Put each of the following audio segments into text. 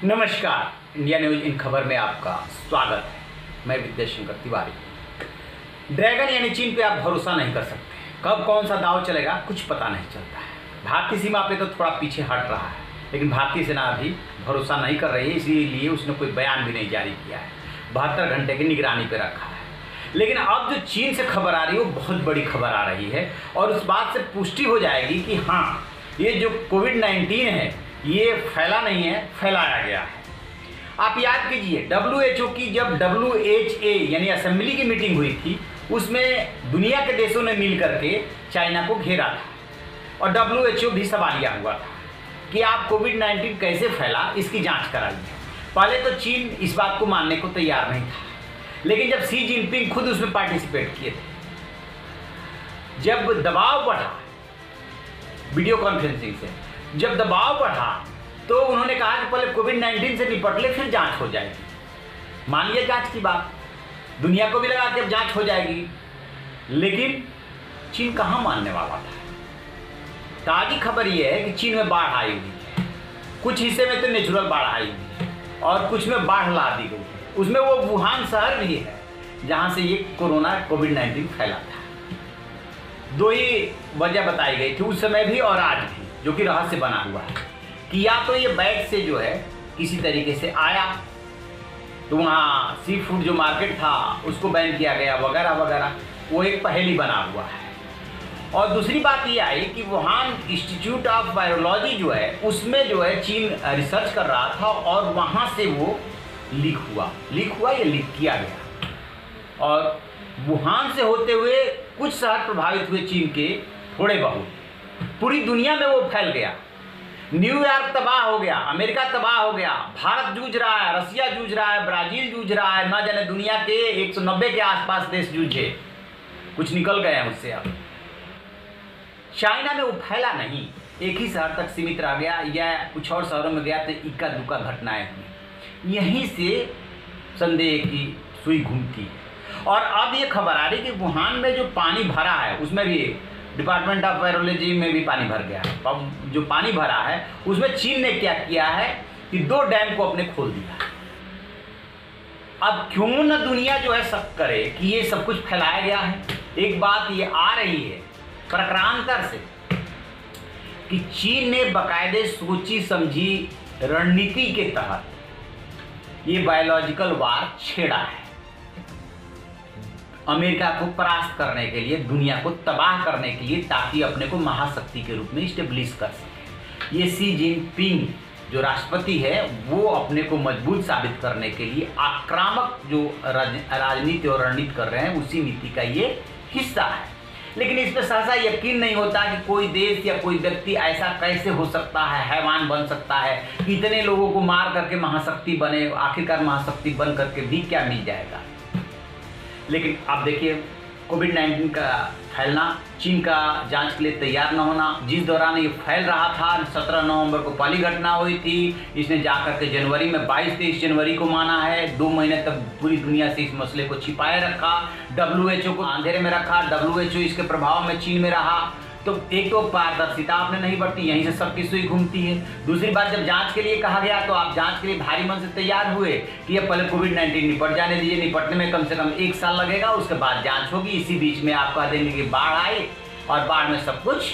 नमस्कार, India news in खबर में आपका स्वागत है। मैं विद्याशंकर तिवारी। ड्रैगन यानी चीन पे आप भरोसा नहीं कर सकते। कब कौन सा दांव चलेगा कुछ पता नहीं चलता है। भारतीय सीमा पे तो थोड़ा पीछे हट रहा है, लेकिन भारतीय सेना अभी भरोसा नहीं कर रही है, इसलिए उसने कोई बयान भी नहीं जारी किया है। 72 घंटे की निगरानी पे रखा है। लेकिन अब जो चीन से खबर आ रही है वो बहुत बड़ी खबर आ रही है और उस बात से पुष्टि हो जाएगी कि हाँ, ये जो कोविड-19 है ये फैला नहीं है, फैलाया गया है। आप याद कीजिए WHO की जब WHA यानी असेंबली की मीटिंग हुई थी, उसमें दुनिया के देशों ने मिल करके चाइना को घेरा था और WHO भी सवालिया हुआ था कि आप कोविड-19 कैसे फैला, इसकी जांच कराइए। पहले तो चीन इस बात को मानने को तैयार नहीं था, लेकिन जब शी जिनपिंग खुद उसमें पार्टिसिपेट किए थे, जब दबाव बढ़ा वीडियो कॉन्फ्रेंसिंग से, जब दबाव बढ़ा तो उन्होंने कहा कि पहले कोविड-19 से निपट ले, फिर जांच हो जाएगी। मान लिया जांच की बात, दुनिया को भी लगा कि अब जांच हो जाएगी, लेकिन चीन कहां मानने वाला था। ताजी खबर यह है कि चीन में बाढ़ आई हुई है। कुछ हिस्से में तो नेचुरल बाढ़ आई हुई है और कुछ में बाढ़ ला दी गई है। उसमें वो वुहान शहर भी है जहां से ये कोविड-19 फैला था। दो ही वजह बताई गई थी उस समय भी और आज भी, जो कि रहस्य बना हुआ है कि या तो ये बैग से जो है किसी तरीके से आया, तो वहाँ सी फूड जो मार्केट था उसको बैन किया गया वगैरह वगैरह, वो एक पहेली बना हुआ है। और दूसरी बात ये आई कि वुहान इंस्टीट्यूट ऑफ वायरोलॉजी जो है उसमें जो है चीन रिसर्च कर रहा था और वहाँ से वो लीक हुआ या लीक किया गया और वुहान से होते हुए कुछ शहर प्रभावित हुए चीन के थोड़े बहुत, पूरी दुनिया में वो फैल गया। न्यूयॉर्क तबाह हो गया, अमेरिका तबाह हो गया, भारत जूझ रहा है, रसिया जूझ रहा है, ब्राजील जूझ रहा है, ना जाने दुनिया के 190 के आसपास देश जूझे, कुछ निकल गए हैं उससे। अब चाइना में वो फैला नहीं, एक ही शहर तक सीमित रह गया या कुछ और शहरों में गया तो इक्का दुक्का घटनाएं हुई। यहीं से संदेह की सुई घूमती है। और अब ये खबर आ रही कि वुहान में जो पानी भरा है उसमें भी डिपार्टमेंट ऑफ वायरोलॉजी में भी पानी भर गया है। अब जो पानी भरा है उसमें चीन ने क्या किया है कि 2 डैम को अपने खोल दिया। अब क्यों न दुनिया जो है शक करे कि ये सब कुछ फैलाया गया है। एक बात ये आ रही है प्रकारांतर से कि चीन ने बाकायदे सोची समझी रणनीति के तहत ये बायोलॉजिकल वार छेड़ा है, अमेरिका को परास्त करने के लिए, दुनिया को तबाह करने के लिए, ताकि अपने को महाशक्ति के रूप में स्टेब्लिश कर सके। ये शी जिनपिंग जो राष्ट्रपति है वो अपने को मजबूत साबित करने के लिए आक्रामक जो राजनीति और रणनीति कर रहे हैं उसी नीति का ये हिस्सा है। लेकिन इस पर सहसा यकीन नहीं होता कि कोई देश या कोई व्यक्ति ऐसा कैसे हो सकता है, हैवान बन सकता है, इतने लोगों को मार करके महाशक्ति बने, आखिरकार महाशक्ति बन करके भी क्या मिल जाएगा। लेकिन आप देखिए कोविड-19 का फैलना, चीन का जांच के लिए तैयार न होना, जिस दौरान ये फैल रहा था 17 नवंबर को पहली घटना हुई थी, इसने जाकर के जनवरी में 22-23 जनवरी को माना है। 2 महीने तक पूरी दुनिया से इस मसले को छिपाए रखा, WHO को अंधेरे में रखा, WHO इसके प्रभाव में चीन में रहा। तो एक तो पारदर्शिता आपने नहीं बरती, यहीं से सबकी सुई घूमती है। दूसरी बात, जब जांच के लिए कहा गया तो आप जांच के लिए भारी मन से तैयार हुए कि ये पहले कोविड-19 निपट जाने दीजिए, निपटने में कम से कम 1 साल लगेगा, उसके बाद जांच होगी। इसी बीच में आप कह देंगे कि बाढ़ आई और बाढ़ में सब कुछ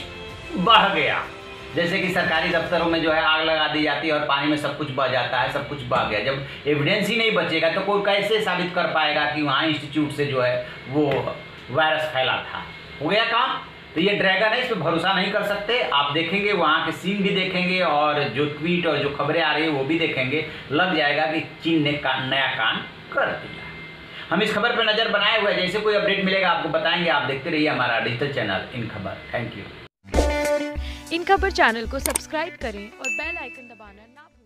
बह गया, जैसे कि सरकारी दफ्तरों में जो है आग लगा दी जाती है और पानी में सब कुछ बह जाता है, सब कुछ बह गया। जब एविडेंस ही नहीं बचेगा तो कोई कैसे साबित कर पाएगा कि वहाँ इंस्टीट्यूट से जो है वो वायरस फैला था। हो गया काम। तो ये ड्रैगन है, इस पर भरोसा नहीं कर सकते। आप देखेंगे वहाँ के सीन भी देखेंगे और जो ट्वीट और जो खबरें आ रही है वो भी देखेंगे, लग जाएगा कि चीन ने नया कांड कर दिया। हम इस खबर पर नज़र बनाए हुए, जैसे कोई अपडेट मिलेगा आपको बताएंगे। आप देखते रहिए हमारा डिजिटल चैनल इन खबर। Thank you. इन खबर चैनल को सब्सक्राइब करें और बेल आइकन दबाना ना भूलें।